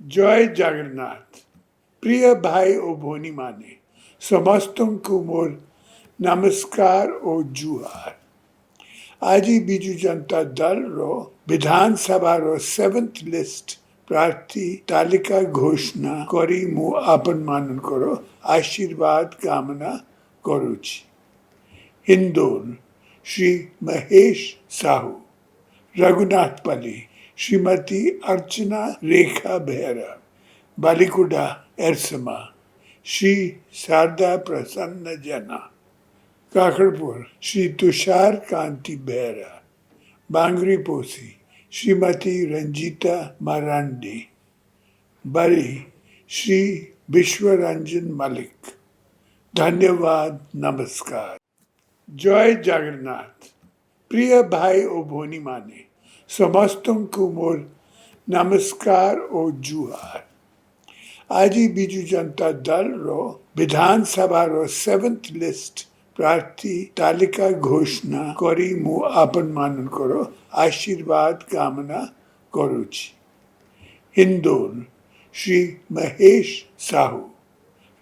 जय जगन्नाथ प्रिय भाई ओ भोनी माने समस्तଙ୍କୁ मोर नमस्कार ओ जुहार। आज विजु जनता दल रो विधानसभा रो 7th लिस्ट प्रार्थी तालिका घोषणा करी मु आपन मानकर आशीर्वाद कामना करुछि। इंदौर श्री महेश साहू, रघुनाथपल्ली श्रीमती अर्चना रेखा बेहरा, बालिकुडा एरसमा श्री शारदा प्रसन्न जना, काकड़पुर श्री तुषार कांति बेहरा, बांगरी पोसी श्रीमती रंजीता मारांडी, बरी श्री विश्वरंजन मलिक। धन्यवाद, नमस्कार। जय जगन्नाथ प्रिय भाई ओ भोनी माने समस्तଙ୍କୁ मोर नमस्कार ओ जुहार। आज विजु जनता दल रो विधानसभा रो 7th लिस्ट प्रार्थी तालिका घोषणा करी मु आपन मानकर आशीर्वाद कामना करुछि। इंदौर श्री महेश साहू,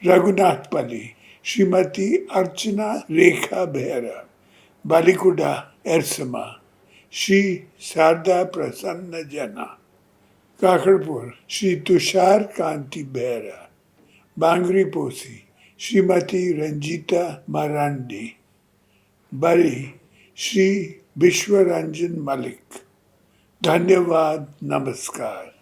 रघुनाथपल्ली श्रीमती अर्चना रेखा बेहरा, बालिकुडा एरसमा श्री शारदा प्रसन्न जना, काकड़पुर श्री तुषार कांति बेहरा, बांगरी पोसी श्रीमती रंजीता मारांडी, बरी श्री विश्वरंजन मलिक। धन्यवाद, नमस्कार।